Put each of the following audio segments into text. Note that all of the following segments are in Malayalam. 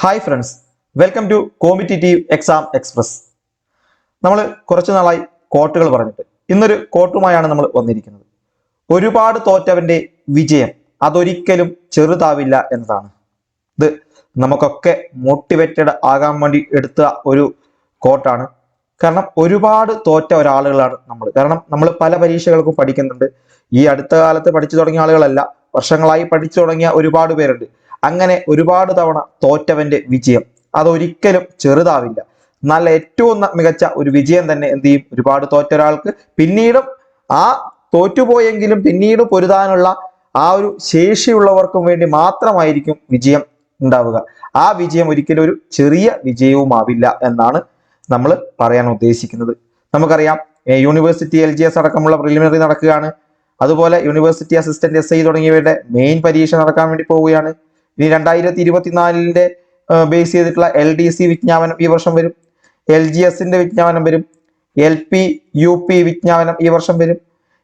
Hi friends, welcome to competitive exam express. നമ്മൾ കുറച്ചു നാളായി കോട്ടുകൾ പറഞ്ഞിട്ട് ഇന്നൊരു കോട്ടുമായാണ് നമ്മൾ വന്നിരിക്കുന്നത്. ഒരുപാട് തോറ്റവന്റെ വിജയം അതൊരിക്കലും ചെറുതാവില്ല എന്നതാണ്. ഇത് നമുക്കൊക്കെ മോട്ടിവേറ്റഡ് ആകാൻ വേണ്ടി എടുത്ത ഒരു കോട്ടാണ്. കാരണം ഒരുപാട് തോറ്റ ഒരാളുകളാണ് നമ്മൾ. കാരണം നമ്മൾ പല പരീക്ഷകൾക്കും പഠിക്കുന്നുണ്ട്. ഈ അടുത്ത കാലത്ത് പഠിച്ചു തുടങ്ങിയ ആളുകളല്ല, വർഷങ്ങളായി പഠിച്ചു തുടങ്ങിയ ഒരുപാട് പേരുണ്ട്. അങ്ങനെ ഒരുപാട് തവണ തോറ്റവന്റെ വിജയം അതൊരിക്കലും ചെറുതാവില്ല. നല്ല ഏറ്റവും മികച്ച ഒരു വിജയം തന്നെ എന്ത് ചെയ്യും, ഒരുപാട് തോറ്റ ഒരാൾക്ക് പിന്നീടും ആ തോറ്റുപോയെങ്കിലും പിന്നീട് പൊരുതാനുള്ള ആ ഒരു ശേഷിയുള്ളവർക്കും വേണ്ടി മാത്രമായിരിക്കും വിജയം ഉണ്ടാവുക. ആ വിജയം ഒരിക്കലും ഒരു ചെറിയ വിജയവുമാവില്ല എന്നാണ് നമ്മൾ പറയാൻ ഉദ്ദേശിക്കുന്നത്. നമുക്കറിയാം, യൂണിവേഴ്സിറ്റി LGS അടക്കമുള്ള പ്രിലിമിനറി നടക്കുകയാണ്. അതുപോലെ യൂണിവേഴ്സിറ്റി അസിസ്റ്റന്റ് SI തുടങ്ങിയവയുടെ മെയിൻ പരീക്ഷ നടക്കാൻ വേണ്ടി പോവുകയാണ്. ഇനി 2024 ബേസ് ചെയ്തിട്ടുള്ള LDC വിജ്ഞാപനം ഈ വർഷം വരും. LGSന്റെ വിജ്ഞാപനം വരും. LP UP വിജ്ഞാപനം ഈ വർഷം വരും.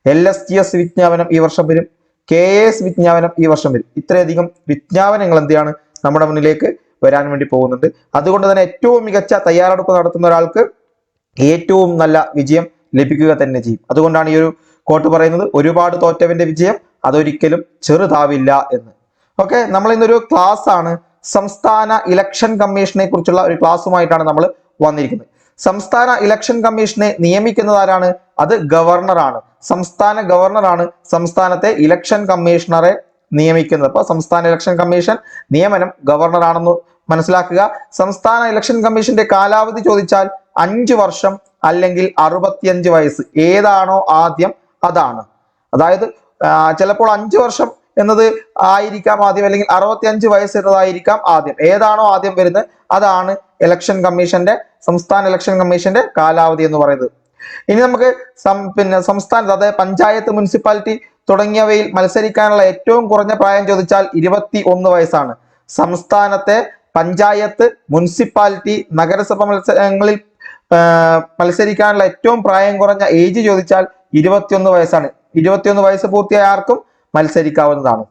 LSGS വിജ്ഞാപനം ഈ വർഷം വരും. KS വിജ്ഞാപനം ഈ വർഷം വരും. ഇത്രയധികം വിജ്ഞാപനങ്ങൾ എന്താണ് നമ്മുടെ മുന്നിലേക്ക് വരാൻ വേണ്ടി പോകുന്നുണ്ട്. അതുകൊണ്ട് തന്നെ ഏറ്റവും മികച്ച തയ്യാറെടുപ്പ് നടത്തുന്ന ഒരാൾക്ക് ഏറ്റവും നല്ല വിജയം ലഭിക്കുക തന്നെ ചെയ്യും. അതുകൊണ്ടാണ് ഈ ഒരു കോട്ട് പറയുന്നത്, ഒരുപാട് തോറ്റവന്റെ വിജയം അതൊരിക്കലും ചെറുതാവില്ല എന്ന്. ഓക്കെ, നമ്മൾ ഇന്നൊരു ക്ലാസ് ആണ് സംസ്ഥാന ഇലക്ഷൻ കമ്മീഷനെ കുറിച്ചുള്ള ഒരു ക്ലാസ്സുമായിട്ടാണ് നമ്മൾ വന്നിരിക്കുന്നത്. സംസ്ഥാന ഇലക്ഷൻ കമ്മീഷനെ നിയമിക്കുന്നത് ആരാണ്? അത് ഗവർണറാണ്. സംസ്ഥാന ഗവർണറാണ് സംസ്ഥാനത്തെ ഇലക്ഷൻ കമ്മീഷണറെ നിയമിക്കുന്നത്. അപ്പൊ സംസ്ഥാന ഇലക്ഷൻ കമ്മീഷൻ നിയമനം ഗവർണറാണെന്ന് മനസ്സിലാക്കുക. സംസ്ഥാന ഇലക്ഷൻ കമ്മീഷന്റെ കാലാവധി ചോദിച്ചാൽ 5 വർഷം അല്ലെങ്കിൽ 65 വയസ്സ്, ഏതാണോ ആദ്യം അതാണ്. അതായത് ചിലപ്പോൾ 5 വർഷം എന്നത് ആയിരിക്കാം ആദ്യം, അല്ലെങ്കിൽ 65 വയസ്സ് എന്നതായിരിക്കാം ആദ്യം. ഏതാണോ ആദ്യം വരുന്നത് അതാണ് സംസ്ഥാന ഇലക്ഷൻ കമ്മീഷന്റെ കാലാവധി എന്ന് പറയുന്നത്. ഇനി നമുക്ക് സംസ്ഥാനത്ത്, അതായത് പഞ്ചായത്ത്, മുനിസിപ്പാലിറ്റി തുടങ്ങിയവയിൽ മത്സരിക്കാനുള്ള ഏറ്റവും കുറഞ്ഞ പ്രായം ചോദിച്ചാൽ 21 വയസ്സാണ്. സംസ്ഥാനത്തെ പഞ്ചായത്ത്, മുനിസിപ്പാലിറ്റി, നഗരസഭ മത്സരങ്ങളിൽ മത്സരിക്കാനുള്ള ഏറ്റവും പ്രായം കുറഞ്ഞ ഏജ് ചോദിച്ചാൽ 21 വയസ്സാണ്. 21 വയസ്സ് പൂർത്തിയായ ആർക്കും മത്സരിക്കാവുന്നതാണ്.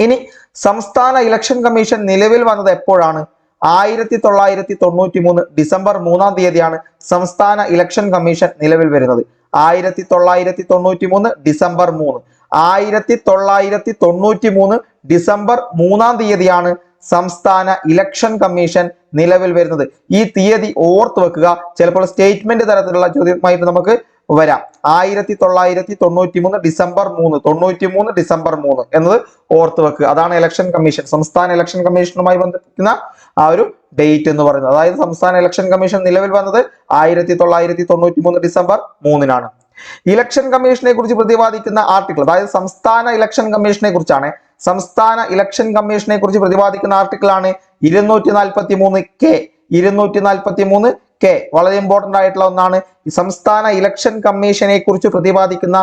ഇനി സംസ്ഥാന ഇലക്ഷൻ കമ്മീഷൻ നിലവിൽ വന്നത് എപ്പോഴാണ്? 1993 ഡിസംബർ 3-ാം തീയതിയാണ് സംസ്ഥാന ഇലക്ഷൻ കമ്മീഷൻ നിലവിൽ വരുന്നത്. 1993 ഡിസംബർ 3. 1993 ഡിസംബർ 3-ാം തീയതിയാണ് സംസ്ഥാന ഇലക്ഷൻ കമ്മീഷൻ നിലവിൽ വരുന്നത്. ഈ തീയതി ഓർത്ത് വെക്കുക. ചിലപ്പോൾ സ്റ്റേറ്റ്മെന്റ് തരത്തിലുള്ള ചോദ്യമായിട്ട് നമുക്ക് വരാം. 1993 ഡിസംബർ 3, 93 ഡിസംബർ 3 എന്നത് ഓർത്ത് വെക്കുക. അതാണ് ഇലക്ഷൻ കമ്മീഷൻ, സംസ്ഥാന ഇലക്ഷൻ കമ്മീഷനുമായി ബന്ധിപ്പിക്കുന്ന ആ ഒരു ഡേറ്റ് എന്ന് പറയുന്നത്. അതായത് സംസ്ഥാന ഇലക്ഷൻ കമ്മീഷൻ നിലവിൽ വന്നത് 1993 ഡിസംബർ 3-നാണ്. ഇലക്ഷൻ കമ്മീഷനെ കുറിച്ച് പ്രതിപാദിക്കുന്ന ആർട്ടിക്കിൾ, അതായത് സംസ്ഥാന ഇലക്ഷൻ കമ്മീഷനെ കുറിച്ചാണ്. സംസ്ഥാന ഇലക്ഷൻ കമ്മീഷനെ കുറിച്ച് പ്രതിപാദിക്കുന്ന ആർട്ടിക്കിൾ ആണ് 243K. 243K വളരെ ഇമ്പോർട്ടന്റ് ആയിട്ടുള്ള ഒന്നാണ്. ഈ സംസ്ഥാന ഇലക്ഷൻ കമ്മീഷനെ കുറിച്ച് പ്രതിപാദിക്കുന്ന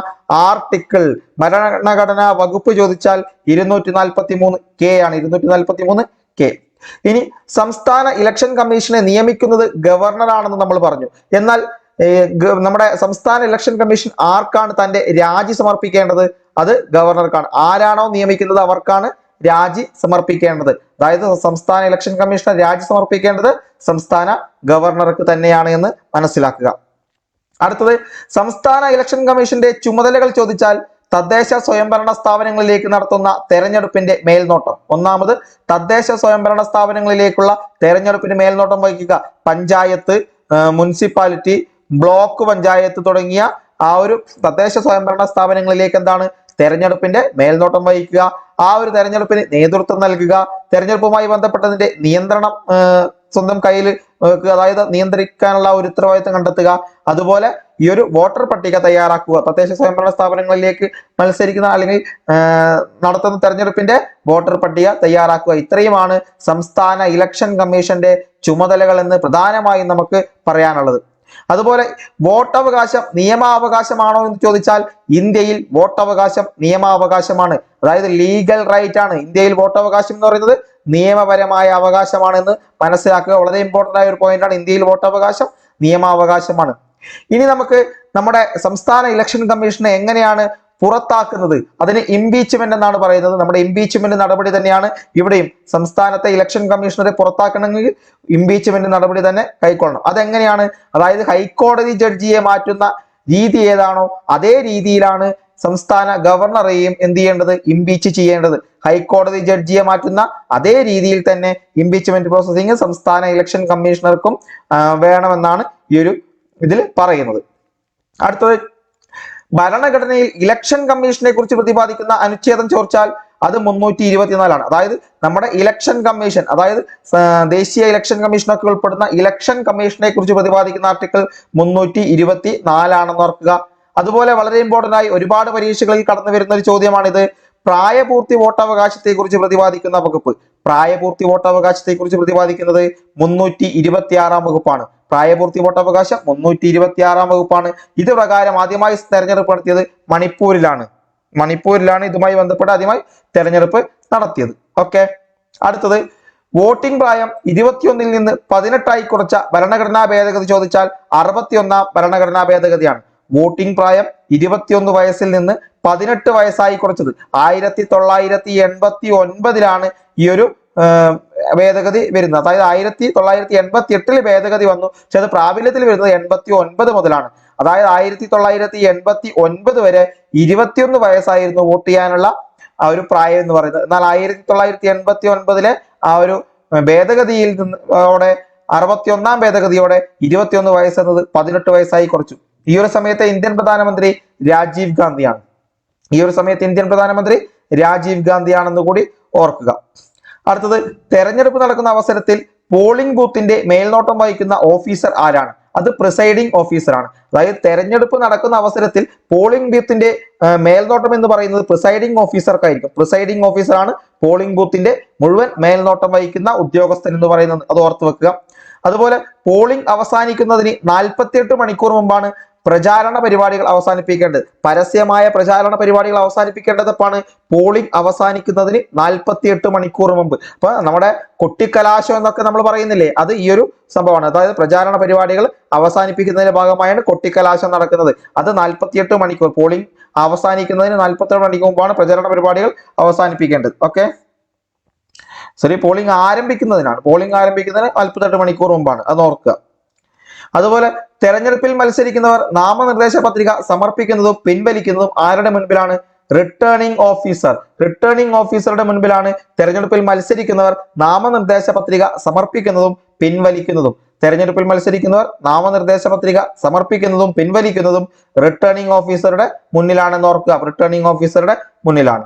ആർട്ടിക്കിൾ, ഭരണഘടനാ വകുപ്പ് ചോദിച്ചാൽ 243K ആണ്. 243K. ഇനി സംസ്ഥാന ഇലക്ഷൻ കമ്മീഷനെ നിയമിക്കുന്നത് ഗവർണറാണെന്ന് നമ്മൾ പറഞ്ഞു. എന്നാൽ നമ്മുടെ സംസ്ഥാന ഇലക്ഷൻ കമ്മീഷൻ ആർക്കാണ് തന്റെ രാജി സമർപ്പിക്കേണ്ടത്? അത് ഗവർണർക്കാണ്. ആരാണോ നിയമിക്കുന്നത് അവർക്കാണ് രാജി സമർപ്പിക്കേണ്ടത്. അതായത് സംസ്ഥാന ഇലക്ഷൻ കമ്മീഷണർ രാജി സമർപ്പിക്കേണ്ടത് സംസ്ഥാന ഗവർണർക്ക് തന്നെയാണ് എന്ന് മനസ്സിലാക്കുക. അടുത്തത്, സംസ്ഥാന ഇലക്ഷൻ കമ്മീഷന്റെ ചുമതലകൾ ചോദിച്ചാൽ തദ്ദേശ സ്വയംഭരണ സ്ഥാപനങ്ങളിലേക്ക് നടത്തുന്ന തെരഞ്ഞെടുപ്പിന്റെ മേൽനോട്ടം. ഒന്നാമത്, തദ്ദേശ സ്വയംഭരണ സ്ഥാപനങ്ങളിലേക്കുള്ള തെരഞ്ഞെടുപ്പിന് മേൽനോട്ടം വഹിക്കുക പഞ്ചായത്ത്, മുനിസിപ്പാലിറ്റി, ബ്ലോക്ക് പഞ്ചായത്ത് തുടങ്ങിയ ആ ഒരു തദ്ദേശ സ്വയംഭരണ സ്ഥാപനങ്ങളിലേക്ക് എന്താണ് തെരഞ്ഞെടുപ്പിന്റെ മേൽനോട്ടം വഹിക്കുക. ആ ഒരു തെരഞ്ഞെടുപ്പിന് നേതൃത്വം നൽകുക. തെരഞ്ഞെടുപ്പുമായി ബന്ധപ്പെട്ടതിന്റെ നിയന്ത്രണം സ്വന്തം കയ്യിൽ വെക്കുക, അതായത് നിയന്ത്രിക്കാനുള്ള ഒരു ഉത്തരവാദിത്തം കണ്ടെത്തുക. അതുപോലെ ഈ ഒരു വോട്ടർ പട്ടിക തയ്യാറാക്കുക. തദ്ദേശ സ്വയംഭരണ സ്ഥാപനങ്ങളിലേക്ക് മത്സരിക്കുന്ന അല്ലെങ്കിൽ നടത്തുന്ന തെരഞ്ഞെടുപ്പിന്റെ വോട്ടർ പട്ടിക തയ്യാറാക്കുക. ഇത്രയുമാണ് സംസ്ഥാന ഇലക്ഷൻ കമ്മീഷന്റെ ചുമതലകൾ എന്ന് പ്രധാനമായും നമുക്ക് പറയാനുള്ളത്. അതുപോലെ വോട്ടവകാശം നിയമാവകാശമാണോ എന്ന് ചോദിച്ചാൽ ഇന്ത്യയിൽ വോട്ടവകാശം നിയമാവകാശമാണ്. അതായത് ലീഗൽ റൈറ്റ് ആണ്. ഇന്ത്യയിൽ വോട്ടവകാശം എന്ന് പറയുന്നത് നിയമപരമായ അവകാശമാണെന്ന് മനസ്സിലാക്കുക. വളരെ ഇമ്പോർട്ടന്റ് ആയ ഒരു പോയിന്റ് ആണ്. ഇന്ത്യയിൽ വോട്ടവകാശം നിയമാവകാശമാണ്. ഇനി നമുക്ക് നമ്മുടെ സംസ്ഥാന ഇലക്ഷൻ കമ്മീഷനെ എങ്ങനെയാണ് പുറത്താക്കുന്നത്, അതിന് ഇംപീച്ച്മെന്റ് എന്നാണ് പറയുന്നത്. നമ്മുടെ ഇംപീച്ച്മെന്റ് നടപടി തന്നെയാണ് ഇവിടെയും. സംസ്ഥാനത്തെ ഇലക്ഷൻ കമ്മീഷണറെ പുറത്താക്കണമെങ്കിൽ ഇംപീച്ച്മെന്റ് നടപടി തന്നെ കൈക്കൊള്ളണം. അതെങ്ങനെയാണ്? അതായത് ഹൈക്കോടതി ജഡ്ജിയെ മാറ്റുന്ന രീതി ഏതാണോ അതേ രീതിയിലാണ് സംസ്ഥാന ഗവർണറെയും എന്ത് ചെയ്യേണ്ടത്? ഇംപീച്ച് ചെയ്യേണ്ടത്. ഹൈക്കോടതി ജഡ്ജിയെ മാറ്റുന്ന അതേ രീതിയിൽ തന്നെ ഇംപീച്ച്മെന്റ് പ്രോസസ്സിംഗ് സംസ്ഥാന ഇലക്ഷൻ കമ്മീഷണർക്കും വേണമെന്നാണ് ഈ ഒരു ഇതിൽ പറയുന്നത്. അടുത്തത്, ഭരണഘടനയിൽ ഇലക്ഷൻ കമ്മീഷനെ കുറിച്ച് പ്രതിപാദിക്കുന്ന അനുച്ഛേദം ചോദിച്ചാൽ അത് 324 അതായത് നമ്മുടെ ഇലക്ഷൻ കമ്മീഷൻ, അതായത് ദേശീയ ഇലക്ഷൻ കമ്മീഷനൊക്കെ ഉൾപ്പെടുന്ന ഇലക്ഷൻ കമ്മീഷനെ കുറിച്ച് പ്രതിപാദിക്കുന്ന ആർട്ടിക്കിൾ 324 ഓർക്കുക. അതുപോലെ വളരെ ഇമ്പോർട്ടന്റ് ആയി ഒരുപാട് പരീക്ഷകളിൽ കടന്നു വരുന്ന ഒരു ചോദ്യമാണിത്. പ്രായപൂർത്തി വോട്ടവകാശത്തെ കുറിച്ച് പ്രതിപാദിക്കുന്ന വകുപ്പ്. പ്രായപൂർത്തി വോട്ടവകാശത്തെ കുറിച്ച് പ്രതിപാദിക്കുന്നത് 326 വകുപ്പാണ്. പ്രായപൂർത്തി വോട്ടവകാശം 326 വകുപ്പാണ്. ഇത് പ്രകാരം ആദ്യമായി തെരഞ്ഞെടുപ്പ് നടത്തിയത് മണിപ്പൂരിലാണ് ഇതുമായി ബന്ധപ്പെട്ട് ആദ്യമായി തെരഞ്ഞെടുപ്പ് നടത്തിയത്. ഓക്കെ, അടുത്തത്, വോട്ടിംഗ് പ്രായം 21 നിന്ന് 18 കുറച്ച ഭരണഘടനാ ഭേദഗതി ചോദിച്ചാൽ 61 ഭരണഘടനാ ഭേദഗതിയാണ്. വോട്ടിംഗ് പ്രായം 21 വയസ്സിൽ നിന്ന് 18 വയസ്സായി കുറച്ചത് 1989 ഈ ഒരു ഭേദഗതി വരുന്നത്. അതായത് 1988 ഭേദഗതി വന്നു. പക്ഷെ അത് പ്രാബല്യത്തിൽ വരുന്നത് 89 മുതലാണ്. അതായത് 1989 വരെ 21 വയസ്സായിരുന്നു വോട്ട് ചെയ്യാനുള്ള ആ ഒരു പ്രായം എന്ന് പറയുന്നത്. എന്നാൽ 1989 ആ ഒരു ഭേദഗതിയിൽ നിന്ന് 61 ഭേദഗതിയോടെ 21 വയസ്സെന്നത് 18 വയസ്സായി കുറച്ചു. ഈ ഒരു സമയത്തെ ഇന്ത്യൻ പ്രധാനമന്ത്രി രാജീവ് ഗാന്ധിയാണെന്ന് കൂടി ഓർക്കുക. അടുത്തത്, തെരഞ്ഞെടുപ്പ് നടക്കുന്ന അവസരത്തിൽ പോളിംഗ് ബൂത്തിന്റെ മേൽനോട്ടം വഹിക്കുന്ന ഓഫീസർ ആരാണ്? അത് പ്രിസൈഡിംഗ് ഓഫീസറാണ്. അതായത് തെരഞ്ഞെടുപ്പ് നടക്കുന്ന അവസരത്തിൽ പോളിംഗ് ബൂത്തിന്റെ മേൽനോട്ടം എന്ന് പറയുന്നത് പ്രിസൈഡിംഗ് ഓഫീസർക്കായിരിക്കും. പ്രിസൈഡിംഗ് ഓഫീസറാണ് പോളിംഗ് ബൂത്തിന്റെ മുഴുവൻ മേൽനോട്ടം വഹിക്കുന്ന ഉദ്യോഗസ്ഥൻ എന്ന് പറയുന്നത്. അത് ഓർത്തു വെക്കുക. അതുപോലെ പോളിംഗ് അവസാനിക്കുന്നതിന് 48 മണിക്കൂർ മുമ്പാണ് പ്രചാരണ പരിപാടികൾ അവസാനിപ്പിക്കേണ്ടത്. പരസ്യമായ പ്രചാരണ പരിപാടികൾ അവസാനിപ്പിക്കേണ്ടത് എപ്പോഴാണ്? പോളിംഗ് അവസാനിക്കുന്നതിന് 48 മണിക്കൂർ മുമ്പ്. അപ്പൊ നമ്മുടെ കൊട്ടിക്കലാശം എന്നൊക്കെ നമ്മൾ പറയുന്നില്ലേ, അത് ഈ ഒരു സംഭവമാണ്. അതായത് പ്രചാരണ പരിപാടികൾ അവസാനിപ്പിക്കുന്നതിന്റെ ഭാഗമായാണ് കൊട്ടിക്കലാശം നടക്കുന്നത്. അത് 48 മണിക്കൂർ, പോളിംഗ് അവസാനിക്കുന്നതിന് 48 മണിക്കൂർ മുമ്പാണ് പ്രചാരണ പരിപാടികൾ അവസാനിപ്പിക്കേണ്ടത്. ഓക്കെ, പോളിംഗ് ആരംഭിക്കുന്നതിന് 48 മണിക്കൂർ മുമ്പാണ്, അത് ഓർക്കുക. അതുപോലെ തെരഞ്ഞെടുപ്പിൽ മത്സരിക്കുന്നവർ നാമനിർദ്ദേശ പത്രിക സമർപ്പിക്കുന്നതും പിൻവലിക്കുന്നതും ആരുടെ മുൻപിലാണ്? റിട്ടേണിംഗ് ഓഫീസറുടെ മുൻപിലാണ് തെരഞ്ഞെടുപ്പിൽ മത്സരിക്കുന്നവർ നാമനിർദ്ദേശ പത്രിക സമർപ്പിക്കുന്നതും പിൻവലിക്കുന്നതും. റിട്ടേണിംഗ് ഓഫീസറുടെ മുന്നിലാണെന്ന് ഓർക്കുക. റിട്ടേണിംഗ് ഓഫീസറുടെ മുന്നിലാണ്.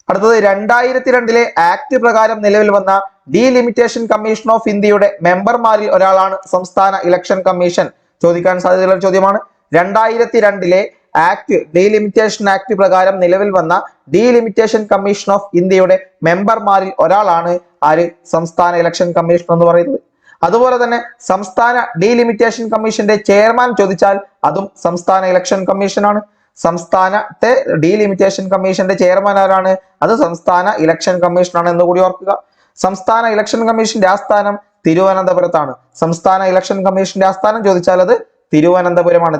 അടുത്തത്, 2002 ആക്ട് പ്രകാരം നിലവിൽ വന്ന ഡീലിമിറ്റേഷൻ കമ്മീഷൻ ഓഫ് ഇന്ത്യയുടെ മെമ്പർമാരിൽ ഒരാളാണ് സംസ്ഥാന ഇലക്ഷൻ കമ്മീഷൻ. ചോദിക്കാൻ സാധ്യതയുള്ള ചോദ്യമാണ്. 2002 ആക്ട്, ഡീലിമിറ്റേഷൻ ആക്ട് പ്രകാരം നിലവിൽ വന്ന ഡീലിമിറ്റേഷൻ കമ്മീഷൻ ഓഫ് ഇന്ത്യയുടെ മെമ്പർമാരിൽ ഒരാളാണ് ആര്? സംസ്ഥാന ഇലക്ഷൻ കമ്മീഷൻ എന്ന് പറയുന്നത്. അതുപോലെ തന്നെ സംസ്ഥാന ഡീലിമിറ്റേഷൻ കമ്മീഷന്റെ ചെയർമാൻ ചോദിച്ചാൽ അതും സംസ്ഥാന ഇലക്ഷൻ കമ്മീഷനാണ്. സംസ്ഥാനത്തെ ഡീലിമിറ്റേഷൻ കമ്മീഷന്റെ ചെയർമാൻ ആരാണ്? അത് സംസ്ഥാന ഇലക്ഷൻ കമ്മീഷനാണ് എന്ന് കൂടി ഓർക്കുക. സംസ്ഥാന ഇലക്ഷൻ കമ്മീഷന്റെ ആസ്ഥാനം തിരുവനന്തപുരത്താണ്. സംസ്ഥാന ഇലക്ഷൻ കമ്മീഷന്റെ ആസ്ഥാനം ചോദിച്ചാൽ അത് തിരുവനന്തപുരമാണ്.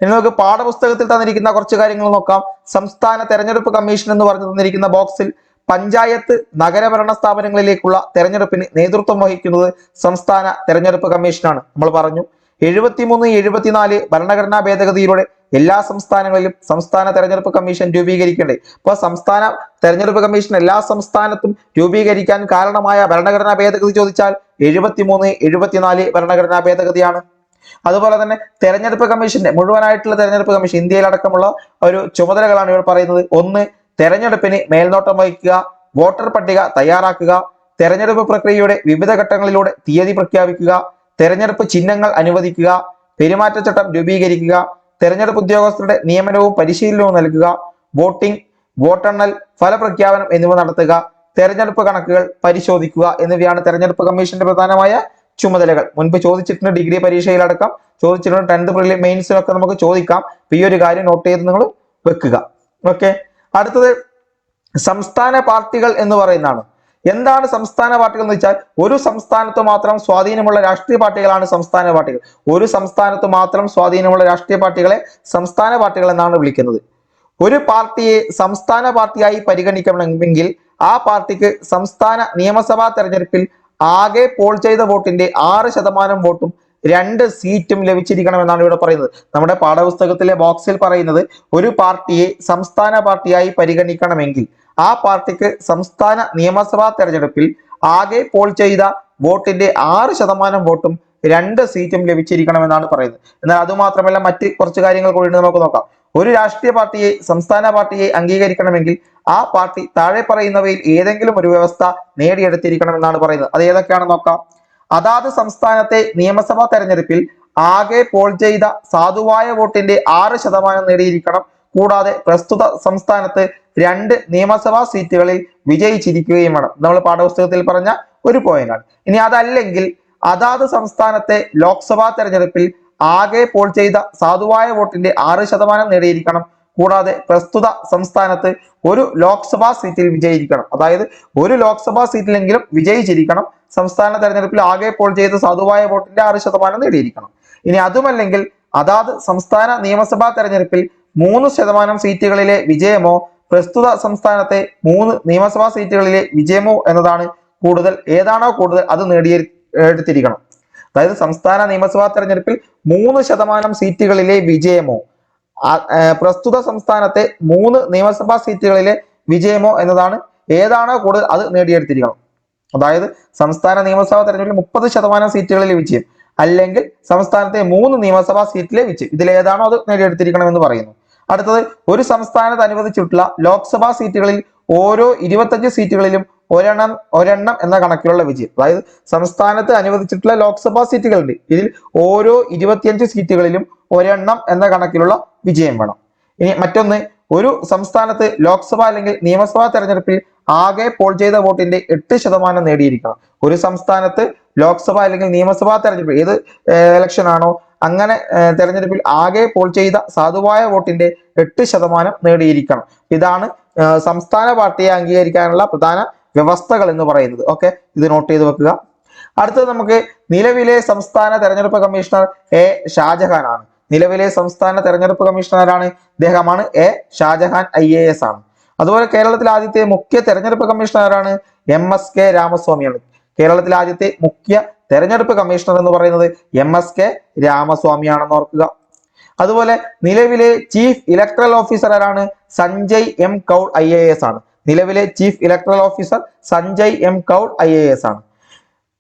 ഇനി നമുക്ക് പാഠപുസ്തകത്തിൽ തന്നിരിക്കുന്ന കുറച്ച് കാര്യങ്ങൾ നോക്കാം. സംസ്ഥാന തെരഞ്ഞെടുപ്പ് കമ്മീഷൻ എന്ന് പറഞ്ഞു തന്നിരിക്കുന്ന ബോക്സിൽ പഞ്ചായത്ത് നഗരഭരണ സ്ഥാപനങ്ങളിലേക്കുള്ള തെരഞ്ഞെടുപ്പിന് നേതൃത്വം വഹിക്കുന്നത് സംസ്ഥാന തെരഞ്ഞെടുപ്പ് കമ്മീഷനാണ്. നമ്മൾ പറഞ്ഞു 73, 74 ഭരണഘടനാ ഭേദഗതിയിലൂടെ എല്ലാ സംസ്ഥാനങ്ങളിലും സംസ്ഥാന തെരഞ്ഞെടുപ്പ് കമ്മീഷൻ രൂപീകരിക്കേണ്ടത്. അപ്പോൾ സംസ്ഥാന തെരഞ്ഞെടുപ്പ് കമ്മീഷൻ എല്ലാ സംസ്ഥാനത്തും രൂപീകരിക്കാൻ കാരണമായ ഭരണഘടനാ ഭേദഗതി ചോദിച്ചാൽ 73, 74 ഭരണഘടനാ ഭേദഗതിയാണ്. അതുപോലെ തന്നെ തെരഞ്ഞെടുപ്പ് കമ്മീഷന്റെ മുഴുവനായിട്ടുള്ള തെരഞ്ഞെടുപ്പ് കമ്മീഷൻ ഇന്ത്യയിലടക്കമുള്ള ഒരു ചുമതലകളാണ് ഇവിടെ പറയുന്നത്. 1. തെരഞ്ഞെടുപ്പിന് മേൽനോട്ടം വഹിക്കുക, വോട്ടർ പട്ടിക തയ്യാറാക്കുക, തെരഞ്ഞെടുപ്പ് പ്രക്രിയയുടെ വിവിധ ഘട്ടങ്ങളിലൂടെ തീയതി പ്രഖ്യാപിക്കുക, തെരഞ്ഞെടുപ്പ് ചിഹ്നങ്ങൾ അനുവദിക്കുക, പെരുമാറ്റച്ചട്ടം രൂപീകരിക്കുക, തെരഞ്ഞെടുപ്പ് ഉദ്യോഗസ്ഥരുടെ നിയമനവും പരിശീലനവും നൽകുക, വോട്ടിംഗ്, വോട്ടെണ്ണൽ, ഫലപ്രഖ്യാപനം എന്നിവ നടത്തുക, തെരഞ്ഞെടുപ്പ് കണക്കുകൾ പരിശോധിക്കുക എന്നിവയാണ് തെരഞ്ഞെടുപ്പ് കമ്മീഷന്റെ പ്രധാനമായ ചുമതലകൾ. മുൻപ് ചോദിച്ചിട്ടുണ്ട്, ഡിഗ്രി പരീക്ഷയിലടക്കം ചോദിച്ചിട്ടുണ്ട്, 10th പ്രിലിം മെയിൻസിലൊക്കെ നമുക്ക് ചോദിക്കാം. ഈ ഒരു കാര്യം നോട്ട് ചെയ്ത് നിങ്ങൾ വെക്കുക. ഓക്കെ, അടുത്തത് സംസ്ഥാന പാർട്ടികൾ എന്ന് പറയുന്നതാണ്. എന്താണ് സംസ്ഥാന പാർട്ടികൾ എന്ന് വെച്ചാൽ ഒരു സംസ്ഥാനത്ത് മാത്രം സ്വാധീനമുള്ള രാഷ്ട്രീയ പാർട്ടികളാണ് സംസ്ഥാന പാർട്ടികൾ. ഒരു സംസ്ഥാനത്ത് മാത്രം സ്വാധീനമുള്ള രാഷ്ട്രീയ പാർട്ടികളെ സംസ്ഥാന പാർട്ടികൾ എന്നാണ് വിളിക്കുന്നത്. ഒരു പാർട്ടിയെ സംസ്ഥാന പാർട്ടിയായി പരിഗണിക്കണമെങ്കിൽ ആ പാർട്ടിക്ക് സംസ്ഥാന നിയമസഭാ തെരഞ്ഞെടുപ്പിൽ ആകെ പോൾ ചെയ്ത വോട്ടിന്റെ 6% വോട്ടും 2 സീറ്റും ലഭിച്ചിരിക്കണമെന്നാണ് ഇവിടെ പറയുന്നത്. നമ്മുടെ പാഠപുസ്തകത്തിലെ ബോക്സിൽ പറയുന്നത് ഒരു പാർട്ടിയെ സംസ്ഥാന പാർട്ടിയായി പരിഗണിക്കണമെങ്കിൽ ആ പാർട്ടിക്ക് സംസ്ഥാന നിയമസഭാ തെരഞ്ഞെടുപ്പിൽ ആകെ പോൾ ചെയ്ത വോട്ടിന്റെ 6% വോട്ടും 2 സീറ്റും ലഭിച്ചിരിക്കണമെന്നാണ് പറയുന്നത്. എന്നാൽ അതുമാത്രമല്ല മറ്റ് കുറച്ച് കാര്യങ്ങൾ കൂടി നമുക്ക് നോക്കാം. ഒരു രാഷ്ട്രീയ പാർട്ടിയെ സംസ്ഥാന പാർട്ടിയെ അംഗീകരിക്കണമെങ്കിൽ ആ പാർട്ടി താഴെ പറയുന്നവയിൽ ഏതെങ്കിലും ഒരു വ്യവസ്ഥ നേടിയെടുത്തിരിക്കണമെന്നാണ് പറയുന്നത്. അത് ഏതൊക്കെയാണെന്ന് നോക്കാം. അതാത് സംസ്ഥാനത്തെ നിയമസഭാ തെരഞ്ഞെടുപ്പിൽ ആകെ പോൾ ചെയ്ത സാധുവായ വോട്ടിന്റെ 6% നേടിയിരിക്കണം. കൂടാതെ പ്രസ്തുത സംസ്ഥാനത്ത് 2 നിയമസഭാ സീറ്റുകളിൽ വിജയിച്ചിരിക്കുകയും വേണം. നമ്മൾ പാഠപുസ്തകത്തിൽ പറഞ്ഞ ഒരു പോയിന്റാണ്. ഇനി അതല്ലെങ്കിൽ അതാത് സംസ്ഥാനത്തെ ലോക്സഭാ തെരഞ്ഞെടുപ്പിൽ ആകെ പോൾ ചെയ്ത സാധുവായ വോട്ടിന്റെ 6% നേടിയിരിക്കണം. കൂടാതെ പ്രസ്തുത സംസ്ഥാനത്ത് ഒരു ലോക്സഭാ സീറ്റിൽ വിജയിക്കണം. അതായത് ഒരു ലോക്സഭാ സീറ്റിലെങ്കിലും വിജയിച്ചിരിക്കണം. സംസ്ഥാന തെരഞ്ഞെടുപ്പിൽ ആകെ പോൾ ചെയ്ത സാധുവായ വോട്ടിന്റെ 6% നേടിയിരിക്കണം. ഇനി അതുമല്ലെങ്കിൽ അതാത് സംസ്ഥാന നിയമസഭാ തെരഞ്ഞെടുപ്പിൽ 3% സീറ്റുകളിലെ വിജയമോ പ്രസ്തുത സംസ്ഥാനത്തെ 3 നിയമസഭാ സീറ്റുകളിലെ വിജയമോ എന്നതാണ് കൂടുതൽ, ഏതാണോ കൂടുതൽ അത് എടുത്തിരിക്കണം. അതായത് സംസ്ഥാന നിയമസഭാ തെരഞ്ഞെടുപ്പിൽ 3% സീറ്റുകളിലെ വിജയമോ പ്രസ്തുത സംസ്ഥാനത്തെ 3 നിയമസഭാ സീറ്റുകളിലെ വിജയമോ എന്നതാണ് ഏതാണോ കൂടുതൽ അത് നേടിയെടുത്തിരിക്കണം. അതായത് സംസ്ഥാന നിയമസഭാ തെരഞ്ഞെടുപ്പിൽ 30% സീറ്റുകളിലെ വിജയം അല്ലെങ്കിൽ സംസ്ഥാനത്തെ 3 നിയമസഭാ സീറ്റിലെ വിജയം, ഇതിലേതാണോ അത് നേടിയെടുത്തിരിക്കണം എന്ന് പറയുന്നു. അടുത്തത്, ഒരു സംസ്ഥാനത്ത് അനുവദിച്ചിട്ടുള്ള ലോക്സഭാ സീറ്റുകളിൽ ഓരോ 25 സീറ്റുകളിലും ഒരെണ്ണം എന്ന കണക്കിലുള്ള വിജയം. അതായത് സംസ്ഥാനത്ത് അനുവദിച്ചിട്ടുള്ള ലോക്സഭാ സീറ്റുകളുണ്ട്, ഇതിൽ ഓരോ 25 സീറ്റുകളിലും ഒരെണ്ണം എന്ന കണക്കിലുള്ള വിജയം വേണം. ഇനി മറ്റൊന്ന്, ഒരു സംസ്ഥാനത്ത് ലോക്സഭ അല്ലെങ്കിൽ നിയമസഭാ തെരഞ്ഞെടുപ്പിൽ ആകെ പോൾ ചെയ്ത വോട്ടിന്റെ 8% നേടിയിരിക്കണം. ഒരു സംസ്ഥാനത്ത് ലോക്സഭ അല്ലെങ്കിൽ നിയമസഭാ തെരഞ്ഞെടുപ്പ് ഏത് ഇലക്ഷൻ ആണോ അങ്ങനെ തെരഞ്ഞെടുപ്പിൽ ആകെ പോൾ ചെയ്ത സാധുവായ വോട്ടിന്റെ 8% നേടിയിരിക്കണം. ഇതാണ് സംസ്ഥാന പാർട്ടിയെ അംഗീകരിക്കാനുള്ള പ്രധാന വ്യവസ്ഥകൾ എന്ന് പറയുന്നത്. ഓക്കെ, ഇത് നോട്ട് ചെയ്ത് വെക്കുക. അടുത്തത് നമുക്ക് നിലവിലെ സംസ്ഥാന തെരഞ്ഞെടുപ്പ് കമ്മീഷണർ എ ഷാജഹാൻ ആണ്. നിലവിലെ സംസ്ഥാന തെരഞ്ഞെടുപ്പ് കമ്മീഷണറാണ്, ഇദ്ദേഹമാണ് എ ഷാജഹാൻ IAS ആണ്. അതുപോലെ കേരളത്തിലെ ആദ്യത്തെ മുഖ്യ തെരഞ്ഞെടുപ്പ് കമ്മീഷണറാണ് MSK രാമസ്വാമിയാണ്. കേരളത്തിലെ ആദ്യത്തെ മുഖ്യ തെരഞ്ഞെടുപ്പ് കമ്മീഷണർ എന്ന് പറയുന്നത് MSK രാമസ്വാമിയാണെന്ന് ഓർക്കുക. അതുപോലെ നിലവിലെ ചീഫ് ഇലക്ടറൽ ഓഫീസർ ആരാണ്? സഞ്ജയ് M കൗൾ IAS ആണ്. നിലവിലെ chief electoral officer Sanjay M Kaul IAS ആണ്.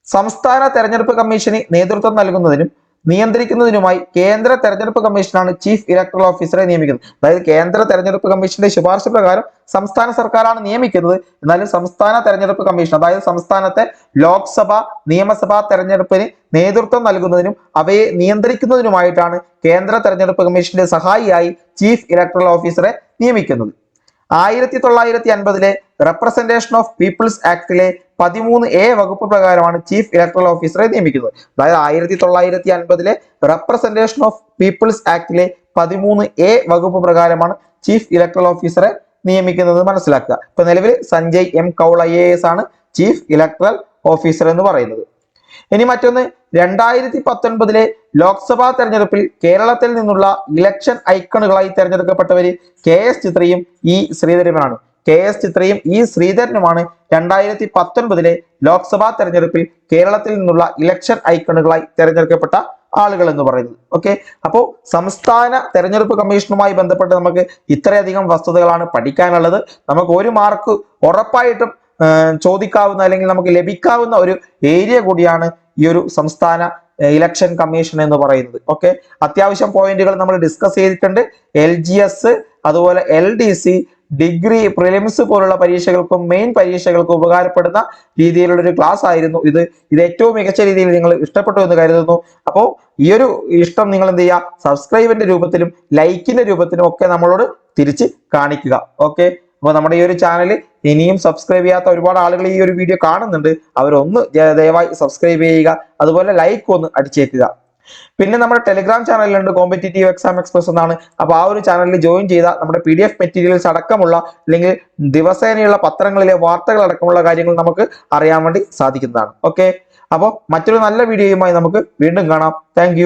സംസ്ഥാന തെരഞ്ഞെടുപ്പ് കമ്മീഷന് നേതൃത്വം നൽകുന്നതിനും നിയന്ത്രിക്കുന്നതിനുമായി കേന്ദ്ര തെരഞ്ഞെടുപ്പ് കമ്മീഷനാണ് ചീഫ് ഇലക്ടറൽ ഓഫീസറെ നിയമിക്കുന്നത്. അതായത് കേന്ദ്ര തെരഞ്ഞെടുപ്പ് കമ്മീഷന്റെ ശുപാർശ പ്രകാരം സംസ്ഥാന സർക്കാരാണ് നിയമിക്കുന്നത്. എന്നാലും സംസ്ഥാന തെരഞ്ഞെടുപ്പ് കമ്മീഷൻ, അതായത് സംസ്ഥാനത്തെ ലോക്സഭ നിയമസഭാ തെരഞ്ഞെടുപ്പിന് നേതൃത്വം നൽകുന്നതിനും അവയെ നിയന്ത്രിക്കുന്നതിനുമായിട്ടാണ് കേന്ദ്ര തെരഞ്ഞെടുപ്പ് കമ്മീഷന്റെ സഹായിയായി ചീഫ് ഇലക്ടറൽ ഓഫീസറെ നിയമിക്കുന്നത്. 1950 റെപ്രസെന്റേഷൻ ഓഫ് പീപ്പിൾസ് ആക്ടിലെ 13A വകുപ്പ് പ്രകാരമാണ് ചീഫ് ഇലക്ടറൽ ഓഫീസറെ നിയമിക്കുന്നത്. അതായത് 1950 റെപ്രസെന്റേഷൻ ഓഫ് പീപ്പിൾസ് ആക്ടിലെ 13A വകുപ്പ് പ്രകാരമാണ് ചീഫ് ഇലക്ടറൽ ഓഫീസറെ നിയമിക്കുന്നത് മനസ്സിലാക്കുക. ഇപ്പൊ നിലവിൽ സഞ്ജയ് M കൗൾ IAS ആണ് ചീഫ് ഇലക്ടറൽ ഓഫീസർ എന്ന് പറയുന്നത്. ഇനി മറ്റൊന്ന്, 2019 ലോക്സഭാ തെരഞ്ഞെടുപ്പിൽ കേരളത്തിൽ നിന്നുള്ള ഇലക്ഷൻ ഐക്കണുകളായി തെരഞ്ഞെടുക്കപ്പെട്ടവര് KS ചിത്രയും E ശ്രീധരനുമാണ്. KS ചിത്രയും E ശ്രീധരനുമാണ് 2019 ലോക്സഭാ തെരഞ്ഞെടുപ്പിൽ കേരളത്തിൽ നിന്നുള്ള ഇലക്ഷൻ ഐക്കണുകളായി തെരഞ്ഞെടുക്കപ്പെട്ട ആളുകൾ എന്ന് പറയുന്നത്. ഓക്കെ, അപ്പോൾ സംസ്ഥാന തെരഞ്ഞെടുപ്പ് കമ്മീഷനുമായി ബന്ധപ്പെട്ട് നമുക്ക് ഇത്രയധികം വസ്തുതകളാണ് പഠിക്കാനുള്ളത്. നമുക്ക് 1 മാർക്ക് ഉറപ്പായിട്ടും ചോദിക്കാവുന്ന അല്ലെങ്കിൽ നമുക്ക് ലഭിക്കാവുന്ന ഒരു ഏരിയ കൂടിയാണ് ഈ ഒരു സംസ്ഥാന ഇലക്ഷൻ കമ്മീഷൻ എന്ന് പറയുന്നത്. ഓക്കെ, അത്യാവശ്യം പോയിന്റുകൾ നമ്മൾ ഡിസ്കസ് ചെയ്തിട്ടുണ്ട്. LGS അതുപോലെ LDC ഡിഗ്രി പ്രിലിംസ് പോലുള്ള പരീക്ഷകൾക്കും മെയിൻ പരീക്ഷകൾക്കും ഉപകാരപ്പെടുന്ന രീതിയിലുള്ള ഒരു ക്ലാസ് ആയിരുന്നു ഇത്. ഏറ്റവും മികച്ച രീതിയിൽ നിങ്ങൾ ഇഷ്ടപ്പെട്ടു എന്ന് കരുതുന്നു. അപ്പോൾ ഈ ഒരു ഇഷ്ടം നിങ്ങൾ എന്ത് ചെയ്യുക, സബ്സ്ക്രൈബിന്റെ രൂപത്തിലും ലൈക്കിന്റെ രൂപത്തിലും ഒക്കെ നമ്മളോട് തിരിച്ച് കാണിക്കുക. ഓക്കെ, അപ്പോൾ നമ്മുടെ ഈ ഒരു ചാനൽ ഇനിയും സബ്സ്ക്രൈബ് ചെയ്യാത്ത ഒരുപാട് ആളുകൾ ഈ ഒരു വീഡിയോ കാണുന്നുണ്ട്. അവരൊന്ന് ദയവായി സബ്സ്ക്രൈബ് ചെയ്യുക, അതുപോലെ ലൈക്ക് ഒന്ന് അടിച്ചേക്കുക. പിന്നെ നമ്മുടെ ടെലിഗ്രാം ചാനലിലുണ്ട് കോമ്പറ്റേറ്റീവ് എക്സാം എക്സ്പ്രസ് എന്നാണ്. അപ്പോൾ ആ ഒരു ചാനലിൽ ജോയിൻ ചെയ്ത നമ്മുടെ PDF മെറ്റീരിയൽസ് അടക്കമുള്ള അല്ലെങ്കിൽ ദിവസേനയുള്ള പത്രങ്ങളിലെ വാർത്തകൾ അടക്കമുള്ള കാര്യങ്ങൾ നമുക്ക് അറിയാൻ വേണ്ടി സാധിക്കുന്നതാണ്. ഓക്കെ, അപ്പോൾ മറ്റൊരു നല്ല വീഡിയോയുമായി നമുക്ക് വീണ്ടും കാണാം. താങ്ക്